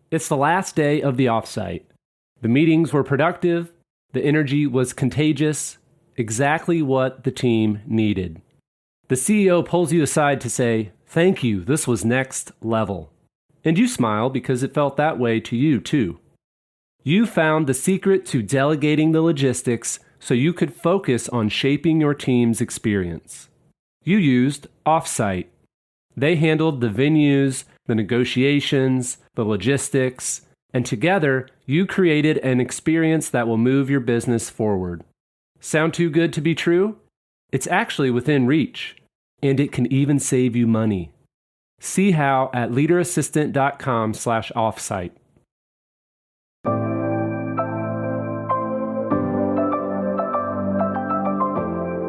It's the last day of the offsite. The meetings were productive, the energy was contagious, exactly what the team needed. The CEO pulls you aside to say, "Thank you, this was next level." And you smile because it felt that way to you too. You found the secret to delegating the logistics so you could focus on shaping your team's experience. You used Offsite. They handled the venues, the negotiations, the logistics, and together you created an experience that will move your business forward. Sound too good to be true? It's actually within reach, and it can even save you money. See how at leaderassistant.com/offsite.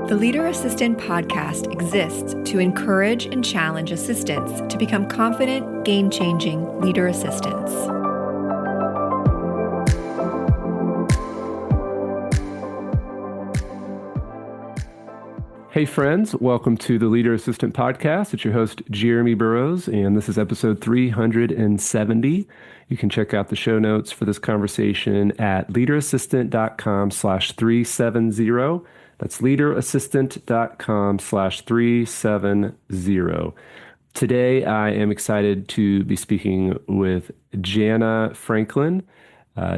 The Leader Assistant podcast exists to encourage and challenge assistants to become confident, game-changing leader assistants. Hey friends, welcome to the Leader Assistant podcast. It's your host, Jeremy Burrows, and this is episode 370. You can check out the show notes for this conversation at leaderassistant.com/370. That's leaderassistant.com/370. Today, I am excited to be speaking with Jana Franklin.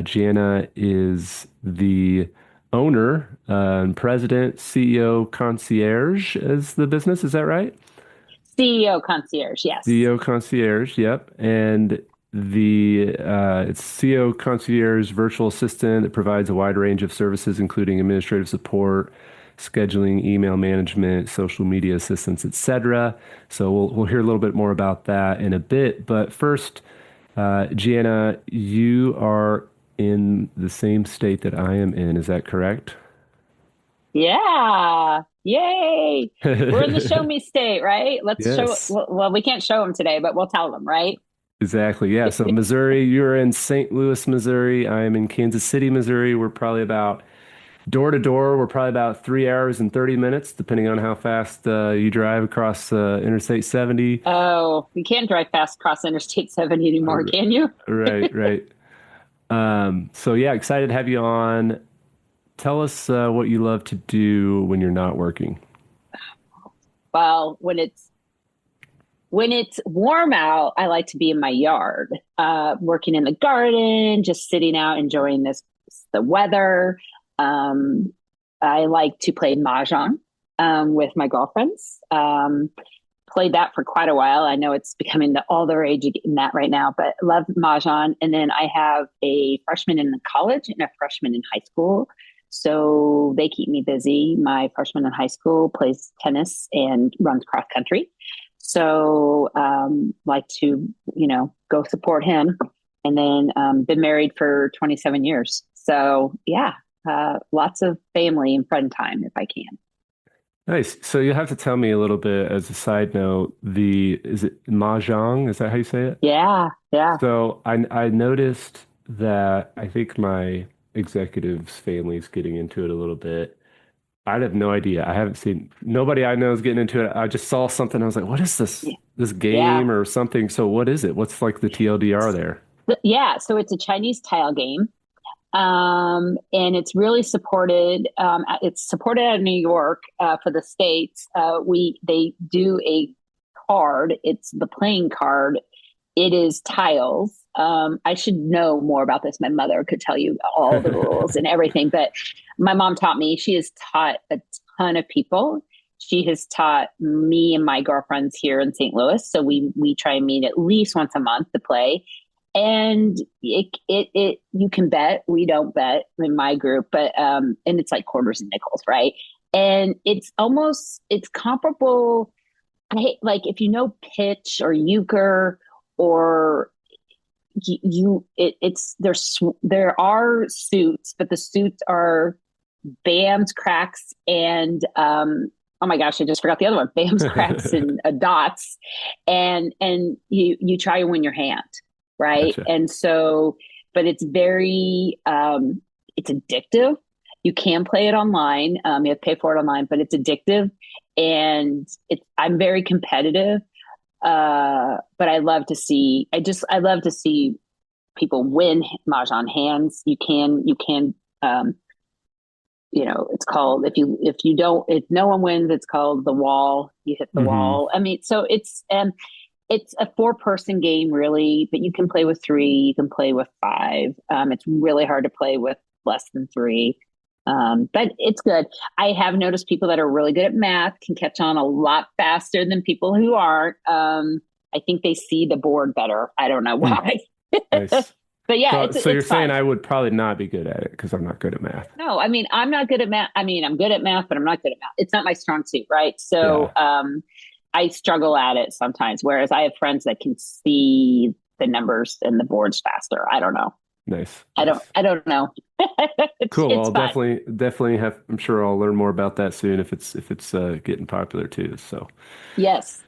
Jana is the owner and president, CEO Concierge is the business. Is that right? CEO Concierge, yes. CEO Concierge, yep. And it's CEO Concierge virtual assistant that provides a wide range of services, including administrative support, scheduling, email management, social media assistance, etc. So we'll hear a little bit more about that in a bit. But first, Jana, you are in the same state that I am in. Is that correct? Yeah. Yay. We're in the show me state, right? Let's Yes. show. Well, we can't show them today, but we'll tell them, right? Exactly. Yeah. So Missouri, you're in St. Louis, Missouri. I am in Kansas City, Missouri. We're probably about door to door. We're probably about 3 hours and 30 minutes, depending on how fast you drive across Interstate 70. Oh, you can't drive fast across Interstate 70 anymore, can you? Right. So yeah, excited to have you on. Tell us what you love to do when you're not working. Well, when it's warm out, I like to be in my yard, working in the garden, just sitting out, enjoying the weather. I like to play mahjong with my girlfriends. Played that for quite a while. I know it's becoming all the rage in that right now, but love mahjong. And then I have a freshman in college and a freshman in high school. So they keep me busy. My freshman in high school plays tennis and runs cross country. So like to, go support him. And then been married for 27 years. So yeah, lots of family and friend time if I can. Nice. So you have to tell me a little bit as a side note, is it mahjong? Is that how you say it? Yeah. So I noticed that I think my executive's family is getting into it a little bit. I have no idea. I haven't seen nobody I know is getting into it. I just saw something. I was like, what is this game or something? So what is it? What's like the TLDR there? Yeah. So it's a Chinese tile game. And it's really supported. It's supported out of New York for the States. They do a card. It's the playing card. It is tiles. I should know more about this. My mother could tell you all the rules and everything, but my mom taught me. She has taught a ton of people. She has taught me and my girlfriends here in St. Louis. So we try and meet at least once a month to play. And it you can bet. We don't bet in my group, but and it's like quarters and nickels, right? And it's comparable. Like if you know pitch or euchre or there are suits, but the suits are BAMs, cracks, and oh my gosh, I just forgot the other one. BAMs, cracks, and dots, and you try to win your hand. Right. Gotcha. And so, but it's very, it's addictive. You can play it online. You have to pay for it online, but it's addictive and I'm very competitive. But I love to see people win mahjong hands. You can, it's called, if no one wins, it's called the wall. You hit the wall. I mean, so it's a 4-person game really, but you can play with 3, you can play with 5. It's really hard to play with less than 3. But it's good. I have noticed people that are really good at math can catch on a lot faster than people who aren't. I think they see the board better. I don't know why. Nice. But yeah, so you're it's saying fun. I would probably not be good at it because I'm not good at math. No, I mean, I'm not good at math. I mean, I'm good at math, but I'm not good at math. It's not my strong suit, right? So I struggle at it sometimes, whereas I have friends that can see the numbers and the boards faster. I don't know. Nice. I don't know. Cool. It's I'll fun. definitely have. I'm sure I'll learn more about that soon if it's getting popular too. So, Yes.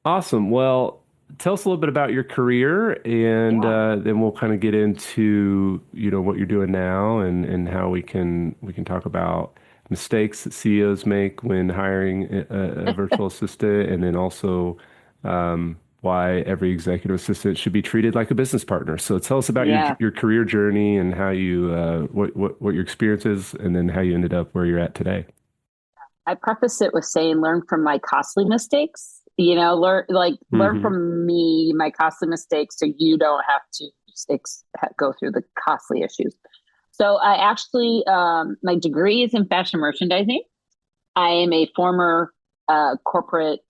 awesome. Well, tell us a little bit about your career, and then we'll kind of get into what you're doing now, and how we can talk about mistakes that CEOs make when hiring a virtual assistant, and then also why every executive assistant should be treated like a business partner. So tell us about your career journey and how you what your experience is, and then how you ended up where you're at today. I preface it with saying, learn from my costly mistakes. Learn from me, my costly mistakes, so you don't have to go through the costly issues. So I actually, my degree is in fashion merchandising. I am a former corporate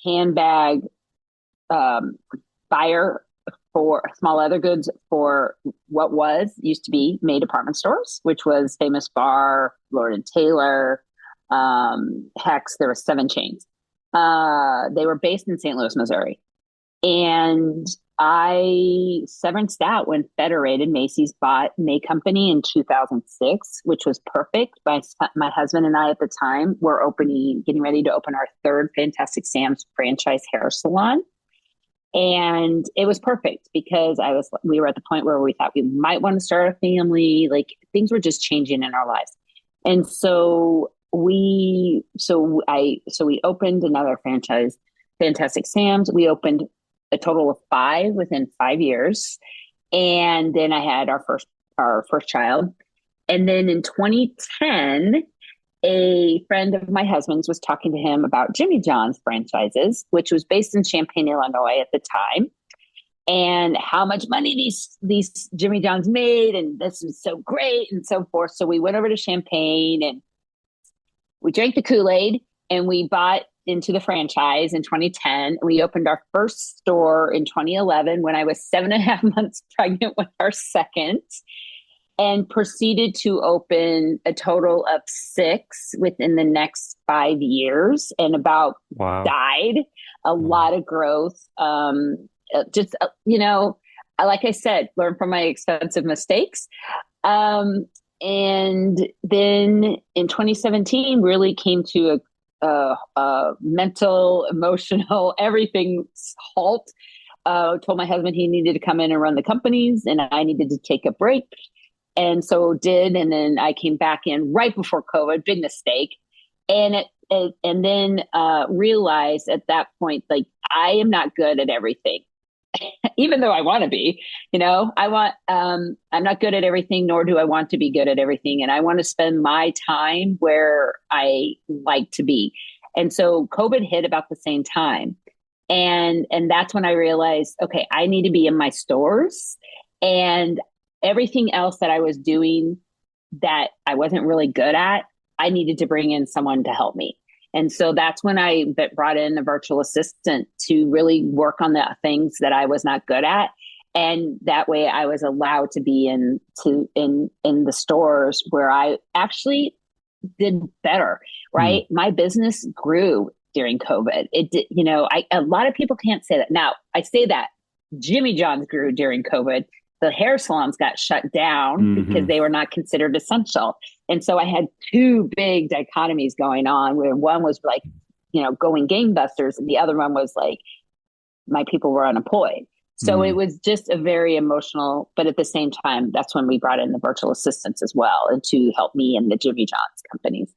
handbag buyer for small leather goods for what used to be May department stores, which was Famous Bar, Lord and Taylor, Hex. There were 7 chains. They were based in St. Louis, Missouri. And I severanced out when Federated Macy's bought May Company in 2006, which was perfect. My husband and I at the time were getting ready to open our 3rd Fantastic Sam's franchise hair salon. And it was perfect because we were at the point where we thought we might want to start a family. Like, things were just changing in our lives. And so we opened another franchise, Fantastic Sam's. We opened a total of 5 within 5 years. And then I had our first child. And then in 2010, a friend of my husband's was talking to him about Jimmy John's franchises, which was based in Champaign, Illinois at the time, and how much money these Jimmy John's made, and this was so great and so forth. So we went over to Champaign and we drank the Kool-Aid, and we bought into the franchise in 2010. We opened our first store in 2011 when I was 7.5 months pregnant with our second, and proceeded to open a total of 6 within the next 5 years, and about died. A lot of growth. Like I said, learn from my expensive mistakes. And then in 2017, really came to a mental, emotional, everything halt. Told my husband he needed to come in and run the companies, and I needed to take a break. And so did, and then I came back in right before COVID, big mistake. And then realized at that point, like, I am not good at everything, even though I want to be, I'm not good at everything, nor do I want to be good at everything. And I want to spend my time where I like to be. And so COVID hit about the same time. And that's when I realized, okay, I need to be in my stores, and everything else that I was doing that I wasn't really good at, I needed to bring in someone to help me. And so that's when I brought in a virtual assistant to really work on the things that I was not good at. And that way I was allowed to be in the stores where I actually did better, right? My business grew during COVID. It did, a lot of people can't say that. Now, I say that Jimmy John's grew during COVID. The hair salons got shut down because they were not considered essential. And so I had 2 big dichotomies going on, where one was like, going gangbusters, and the other one was like, my people were unemployed. So it was just a very emotional, but at the same time, that's when we brought in the virtual assistants as well, and to help me in the Jimmy John's companies.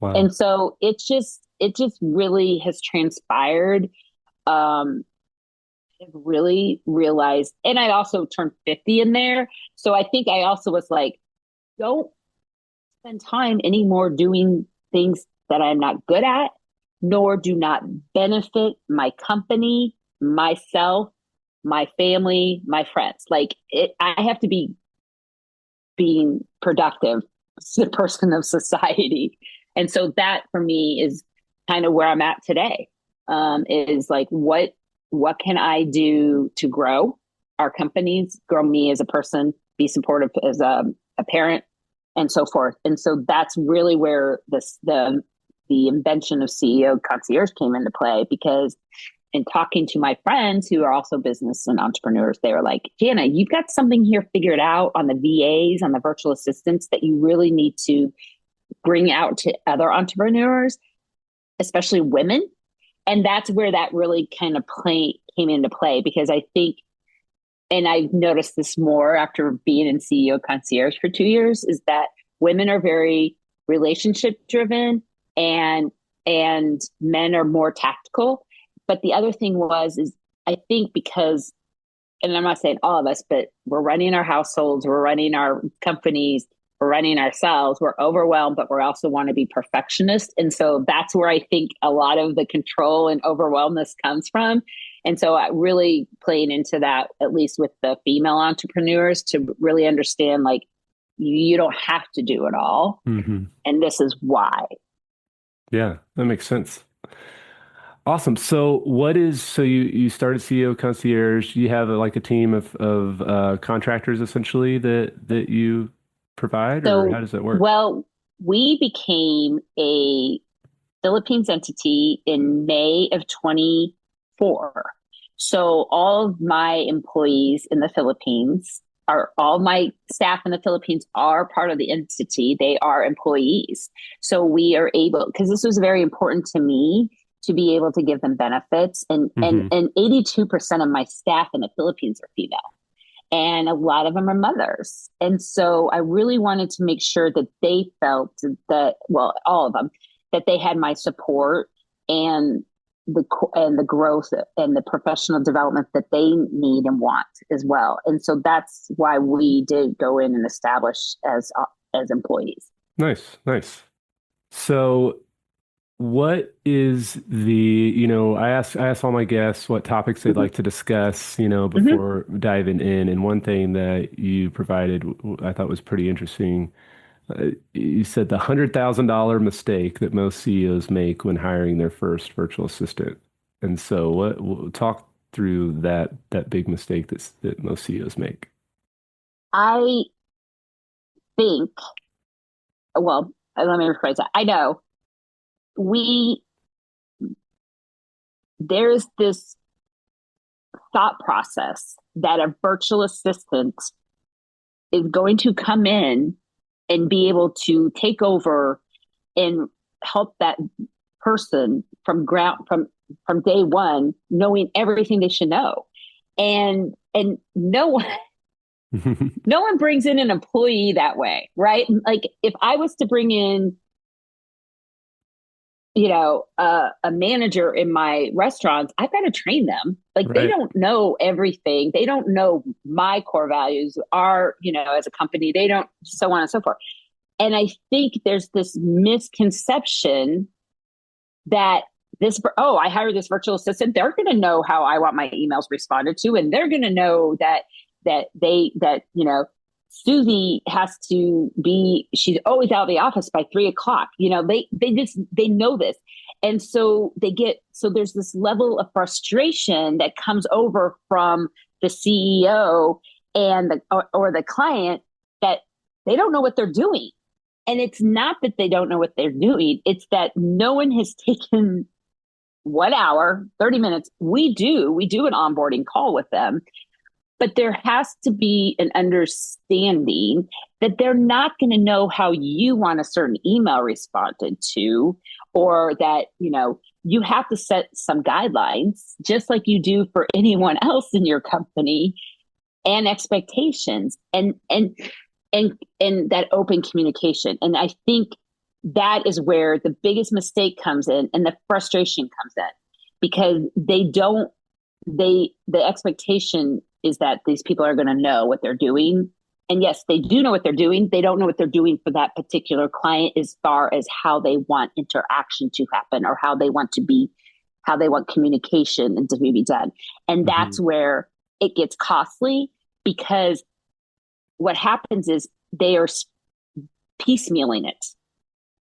Wow. And so it just really has transpired. really realized, and I also turned 50 in there. So I think I also was like, don't spend time anymore doing things that I'm not good at, nor do not benefit my company, myself, my family, my friends. Like I have to be being productive person of society. And so that for me is kind of where I'm at today. Is like what can I do to grow our companies, grow me as a person, be supportive as a parent, and so forth. And so that's really where the invention of CEO Concierge came into play, because in talking to my friends who are also business and entrepreneurs, they were like, Jana, you've got something here figured out on the VAs, on the virtual assistants that you really need to bring out to other entrepreneurs, especially women. And that's where that really kind of came into play, because I think, and I've noticed this more after being in CEO Concierge for 2 years, is that women are very relationship driven and men are more tactical. But the other thing is I think because, and I'm not saying all of us, but we're running our households, we're running our companies, we're running ourselves, we're overwhelmed, but we also want to be perfectionists. And so that's where I think a lot of the control and overwhelmness comes from. And so really playing into that, at least with the female entrepreneurs, to really understand, like, you don't have to do it all. Mm-hmm. And this is why. Yeah, that makes sense. Awesome. So you started CEO Concierge. You have like a team of contractors essentially that you provide, or how does that work? Well, we became a Philippines entity in May of 24. So all of my employees in the Philippines all my staff in the Philippines are part of the entity. They are employees. So we are able, because this was very important to me, to be able to give them benefits. And 82% of my staff in the Philippines are female. And a lot of them are mothers. And so I really wanted to make sure that they felt that, well, all of them, that they had my support and the growth and the professional development that they need and want as well. And so that's why we did go in and establish as employees. Nice. So what is I ask all my guests what topics they'd like to discuss, before diving in. And one thing that you provided, I thought was pretty interesting. You said the $100,000 mistake that most CEOs make when hiring their first virtual assistant. And so talk through that big mistake that most CEOs make. I think, well, let me rephrase that. I know there's this thought process that a virtual assistant is going to come in and be able to take over and help that person from day one, knowing everything they should know. And no one no one brings in an employee that way, right? Like if I was to bring in a manager in my restaurants, I've got to train them. Like They don't know everything. They don't know my core values are, as a company, they don't, so on and so forth. And I think there's this misconception that I hired this virtual assistant. They're going to know how I want my emails responded to. And they're going to know that Susie has to she's always out of the office by 3:00. They know this. And so there's this level of frustration that comes over from the CEO and or the client, that they don't know what they're doing. And it's not that they don't know what they're doing. It's that no one has taken 1 hour, 30 minutes. We do an onboarding call with them. But there has to be an understanding that they're not going to know how you want a certain email responded to, or that, you have to set some guidelines, just like you do for anyone else in your company, and expectations and that open communication. And I think that is where the biggest mistake comes in and the frustration comes in, because they don't the expectation is that these people are going to know what they're doing. And yes, they do know what they're doing. They don't know what they're doing for that particular client as far as how they want interaction to happen or how they want communication and to be done. And that's where it gets costly, because what happens is they are piecemealing it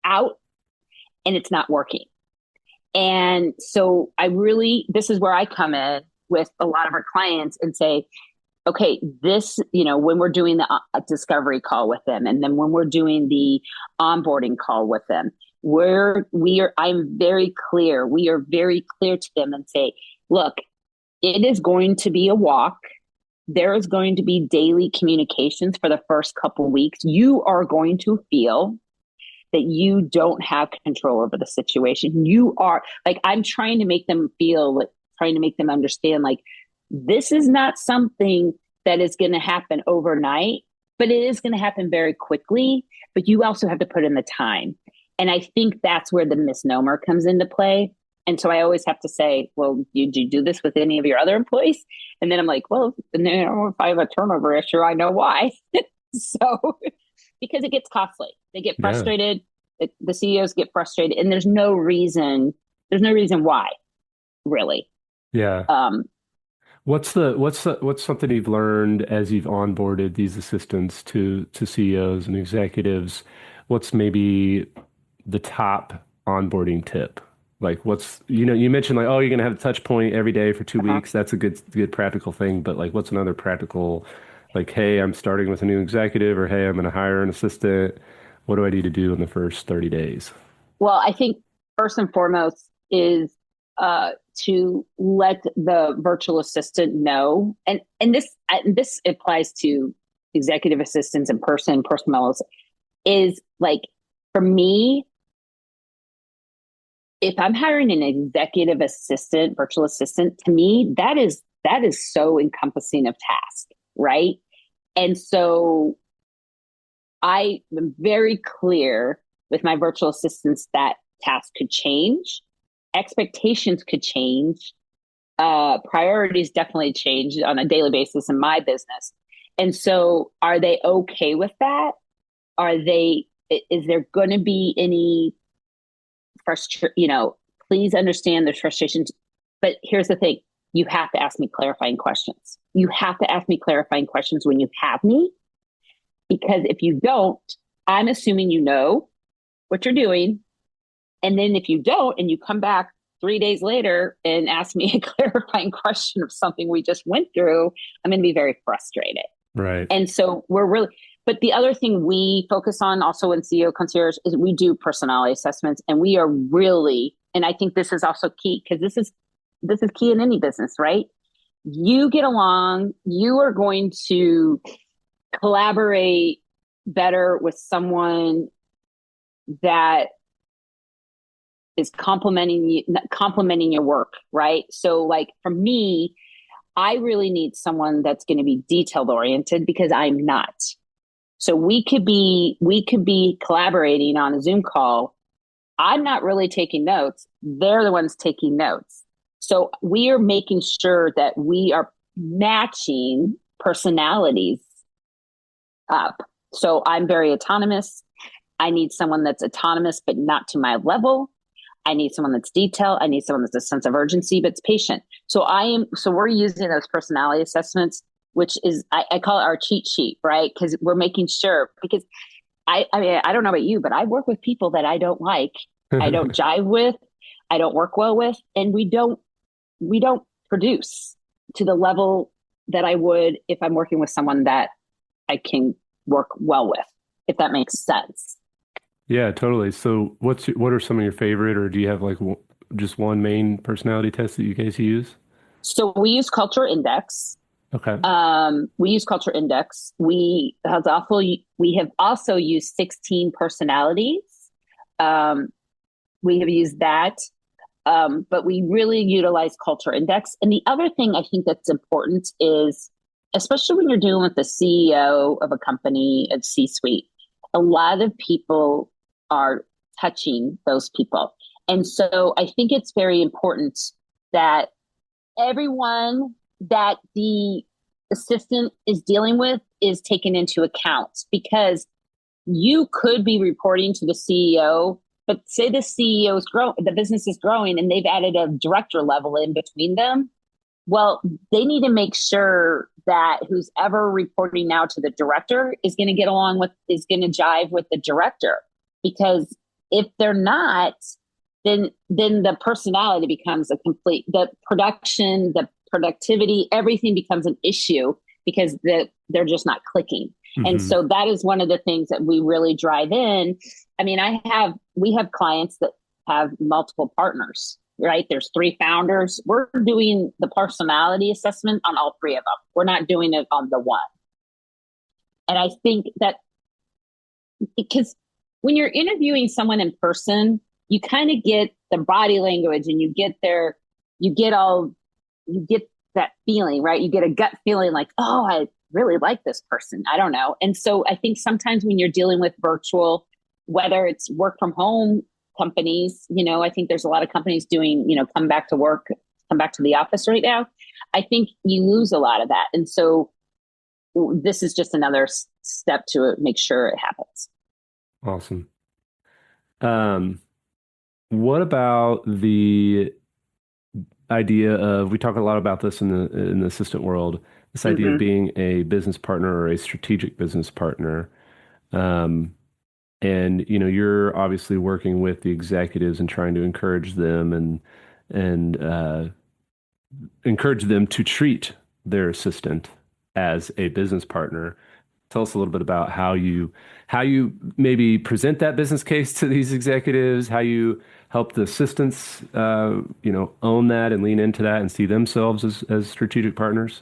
out and it's not working. And so this is where I come in with a lot of our clients and say, okay, when we're doing the discovery call with them, and then when we're doing the onboarding call with them, I'm very clear. We are very clear to them and say, look, it is going to be a walk. There is going to be daily communications for the first couple of weeks. You are going to feel that you don't have control over the situation. You are I'm trying to make them understand, this is not something that is going to happen overnight, but it is going to happen very quickly. But you also have to put in the time. And I think that's where the misnomer comes into play. And so I always have to say, well, did you do this with any of your other employees? And then I'm like, well, if I have a turnover issue, I know why. So, because it gets costly. They get frustrated. Yeah. The CEOs get frustrated, and there's no reason why, really. Yeah. What's something you've learned as you've onboarded these assistants to CEOs and executives? What's maybe the top onboarding tip? You mentioned you're going to have a touch point every day for 2 weeks. That's a good practical thing. But what's another practical, hey, I'm starting with a new executive, or hey, I'm going to hire an assistant. What do I need to do in the first 30 days? Well, I think first and foremost is to let the virtual assistant know, and this applies to executive assistants and personnel, is for me, if I'm hiring an executive assistant, virtual assistant, to me, that is so encompassing of task, right? And so I am very clear with my virtual assistants that tasks could change, expectations could change, priorities definitely change on a daily basis in my business. And so are they okay with that? Is there going to be any please understand there's frustrations. But here's the thing. You have to ask me clarifying questions. You have to ask me clarifying questions when you have me, because if you don't, I'm assuming you know what you're doing. And then if you don't, and you come back 3 days later and ask me a clarifying question of something we just went through, I'm going to be very frustrated. Right. And so but the other thing we focus on also in CEO Concierge is we do personality assessments, and we are really, and I think this is also key, because this is key in any business, right? You get along, you are going to collaborate better with someone that is complimenting your work, right? So for me, I really need someone that's going to be detailed oriented, because I'm not. So we could be collaborating on a Zoom call. I'm not really taking notes. They're the ones taking notes. So we are making sure that we are matching personalities up. So I'm very autonomous. I need someone that's autonomous, but not to my level. I need someone that's detailed. I need someone that's a sense of urgency, but it's patient. So we're using those personality assessments, which is, I call it our cheat sheet, right? Because we're making sure, because I don't know about you, but I work with people that I don't like, I don't jive with, I don't work well with, and we don't produce to the level that I would if I'm working with someone that I can work well with, if that makes sense. Yeah, totally. So what are some of your favorite, or do you have just one main personality test that you guys use? So we use Culture Index. Okay. We use Culture Index. We have also used 16 personalities. We have used that, but we really utilize Culture Index. And the other thing I think that's important is, especially when you're dealing with the CEO of a company at C-suite, a lot of people are touching those people. And so I think it's very important that everyone that the assistant is dealing with is taken into account, because you could be reporting to the CEO, but say the CEO is growing, the business is growing, and they've added a director level in between them. Well, they need to make sure that who's ever reporting now to the director is going to get along with, is going to jive with the director. Because if they're not, then the personality becomes a complete, the production, the productivity, everything becomes an issue because they're just not clicking. Mm-hmm. And so that is one of the things that we really drive in. I mean, we have clients that have multiple partners, right? There's 3 founders. We're doing the personality assessment on all 3 of them. We're not doing it on the one. And I think that because when you're interviewing someone in person, you kind of get the body language and you get that feeling, right? You get a gut feeling like, oh, I really like this person. I don't know. And so I think sometimes when you're dealing with virtual, whether it's work from home companies, I think there's a lot of companies doing, come back to work, come back to the office right now. I think you lose a lot of that. And so this is just another step to make sure it happens. Awesome. What about the idea of, we talk a lot about this in the assistant world, this idea of being a business partner or a strategic business partner. And, you're obviously working with the executives and trying to encourage them and encourage them to treat their assistant as a business partner. Tell us a little bit about how you maybe present that business case to these executives, how you help the assistants, own that and lean into that and see themselves as strategic partners.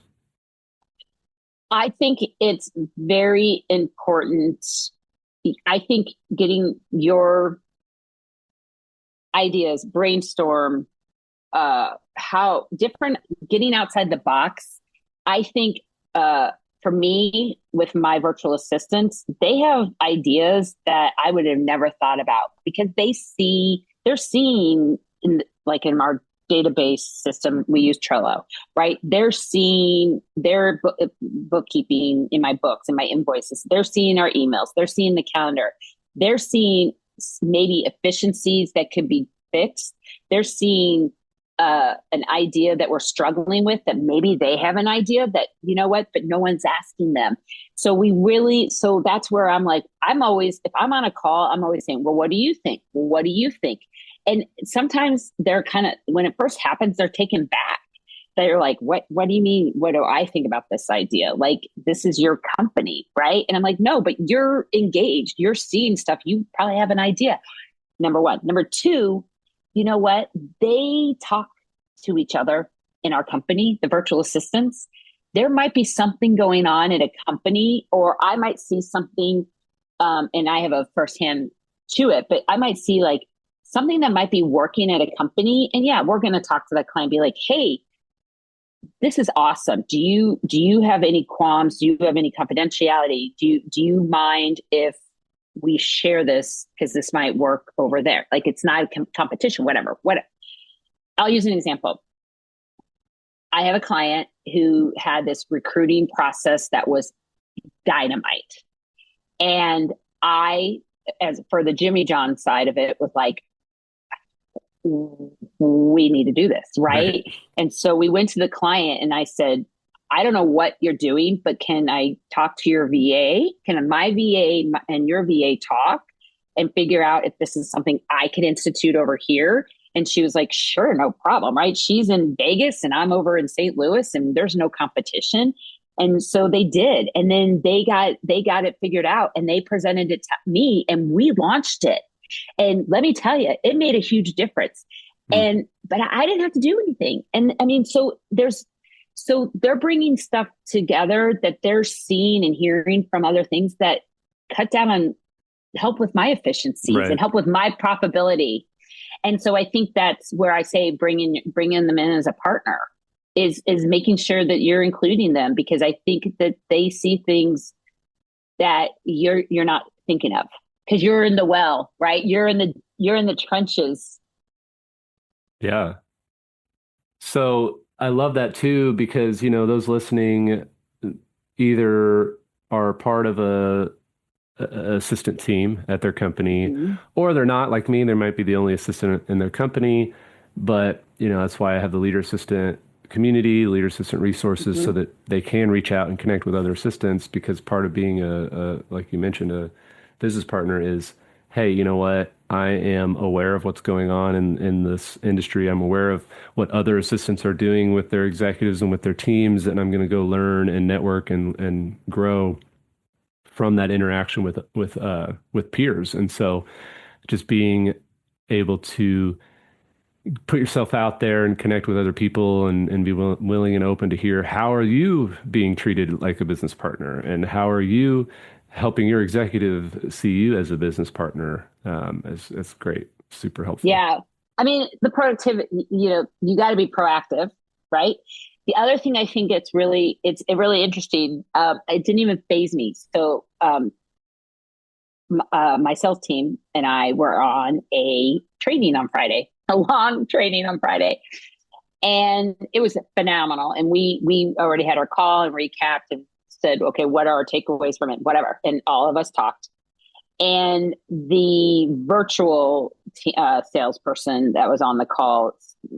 I think it's very important. I think getting your ideas, brainstorm, how different, getting outside the box. I think for me, with my virtual assistants, they have ideas that I would have never thought about because they're seeing in our database system, we use Trello, right? They're seeing their bookkeeping in my books, in my invoices. They're seeing our emails. They're seeing the calendar. They're seeing maybe efficiencies that could be fixed. They're seeing an idea that we're struggling with that maybe they have an idea that, but no one's asking them. So that's where I'm like, if I'm on a call, I'm always saying, well, what do you think? Well, what do you think? And sometimes they're kind of, when it first happens, they're taken back. They're like, what do you mean? What do I think about this idea? Like, this is your company, right? And I'm like, no, but you're engaged. You're seeing stuff. You probably have an idea. Number one. Number two, you know what? They talk to each other in our company, the virtual assistants. There might be something going on at a company, or I might see something, and I have a firsthand to it, but I might see like something that might be working at a company. And yeah, we're going to talk to that client, be like, hey, this is awesome. Do you have any qualms? Do you have any confidentiality? Do you mind if we share this, because this might work over there? Like, it's not a competition, whatever. I'll use an example. I have a client who had this recruiting process that was dynamite. And I, as for the Jimmy John side of it, was like, we need to do this, right? And so we went to the client and I said, I don't know what you're doing, but can I talk to your VA? Can my VA and your VA talk and figure out if this is something I can institute over here? And she was like, sure, no problem, right? She's in Vegas and I'm over in St. Louis and there's no competition. And so they did. And then they got it figured out and they presented it to me and we launched it. And let me tell you, it made a huge difference. But I didn't have to do anything. And I mean, so they're bringing stuff together that they're seeing and hearing from other things that cut down on, help with my efficiencies and help with my profitability. And so I think that's where I say bringing them in as a partner is making sure that you're including them, because I think that they see things that you're not thinking of, because you're in the well, right? You're in the trenches. Yeah. So I love that too, because, those listening either are part of a assistant team at their company, Mhm. or they're not like me. They might be the only assistant in their company, but that's why I have the leader assistant community, leader assistant resources, so Mhm. that they can reach out and connect with other assistants. Because part of being like you mentioned, a business partner is, hey, you know what? I am aware of what's going on in this industry. I'm aware of what other assistants are doing with their executives and with their teams, and I'm going to go learn and network and grow from that interaction with peers. And so just being able to put yourself out there and connect with other people, and be willing and open to hear, how are you being treated like a business partner, and how are you helping your executive see you as a business partner, is great, super helpful. Yeah. I mean, the productivity, you got to be proactive, right? The other thing I think it's really interesting. It didn't even faze me. So, my sales team and I were on a training on Friday, a long training on Friday, and it was phenomenal. And we already had our call and recapped and said, okay, what are our takeaways from it? Whatever. And all of us talked. And the virtual salesperson that was on the call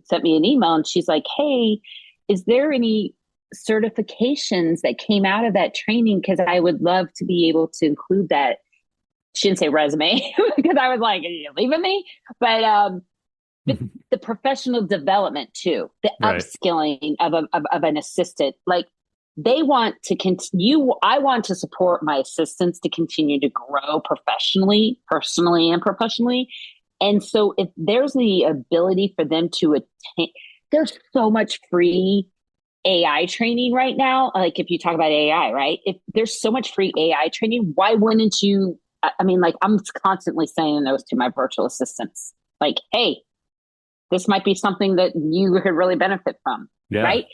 sent me an email, and she's like, hey, is there any certifications that came out of that training? Because I would love to be able to include that. She didn't say resume because I was like, are you leaving me? But the professional development too, the Right. upskilling of an assistant, like they want to continue. I want to support my assistants to continue to grow professionally, personally, and professionally. And so if there's the ability for them to attain, there's so much free AI training right now. Like if you talk about AI, right? If there's so much free AI training, why wouldn't you? I mean, like I'm constantly saying those to my virtual assistants, like, hey, this might be something that you could really benefit from, Yeah. right?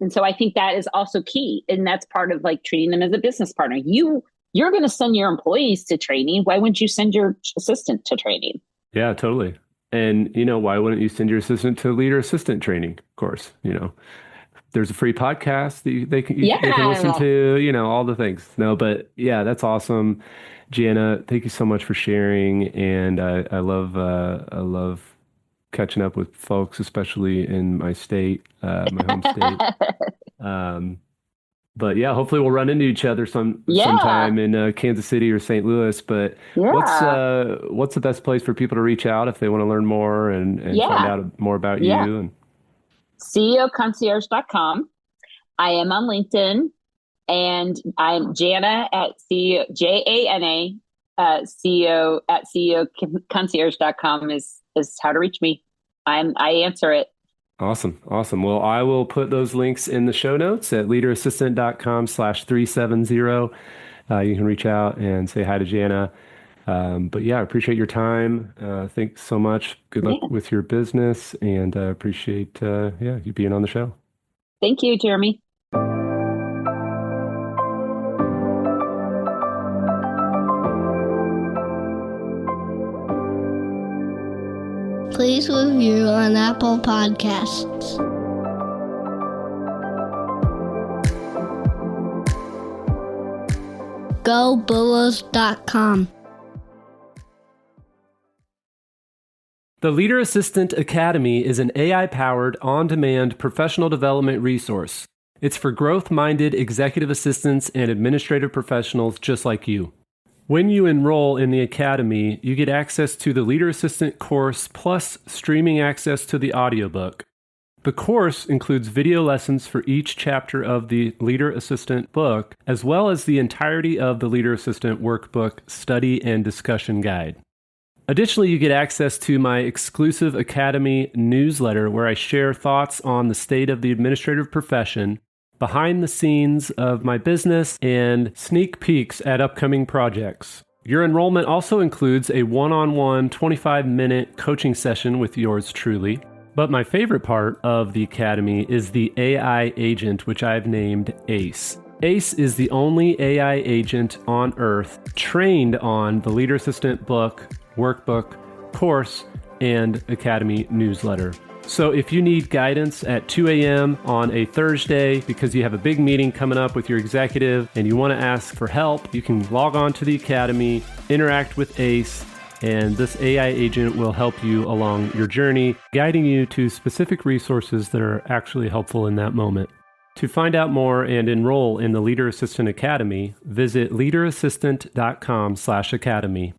And so I think that is also key, and that's part of like treating them as a business partner. You're going to send your employees to training. Why wouldn't you send your assistant to training? Yeah, totally. And why wouldn't you send your assistant to leader assistant training? Of course, there's a free podcast that they can listen Yeah. to, all the things. No, but yeah, that's awesome. Jana, thank you so much for sharing. And I love catching up with folks, especially in my state, my home state. Um, but yeah, hopefully we'll run into each other Yeah. sometime in Kansas City or St. Louis. But Yeah. what's the best place for people to reach out if they want to learn more and find Yeah. out more about Yeah. you? And CEOconcierge.com. I am on LinkedIn, and I'm Jana at CEO, Jana, CEO at CEOconcierge.com is how to reach me. I answer it. Awesome. Awesome. Well, I will put those links in the show notes at leaderassistant.com/370. You can reach out and say hi to Jana. But yeah, I appreciate your time. Thanks so much. Good luck Yeah. with your business, and appreciate you being on the show. Thank you, Jeremy. Please review on Apple Podcasts. GoBulls.com. The Leader Assistant Academy is an AI-powered, on-demand professional development resource. It's for growth-minded executive assistants and administrative professionals just like you. When you enroll in the Academy, you get access to the Leader Assistant course plus streaming access to the audiobook. The course includes video lessons for each chapter of the Leader Assistant book, as well as the entirety of the Leader Assistant workbook study and discussion guide. Additionally, you get access to my exclusive Academy newsletter where I share thoughts on the state of the administrative profession, behind the scenes of my business, and sneak peeks at upcoming projects. Your enrollment also includes a one-on-one 25-minute coaching session with yours truly. But my favorite part of the Academy is the AI agent, which I've named ACE. ACE is the only AI agent on Earth trained on the Leader Assistant book, workbook, course, and Academy newsletter. So if you need guidance at 2 a.m. on a Thursday because you have a big meeting coming up with your executive and you want to ask for help, you can log on to the Academy, interact with ACE, and this AI agent will help you along your journey, guiding you to specific resources that are actually helpful in that moment. To find out more and enroll in the Leader Assistant Academy, visit leaderassistant.com/academy.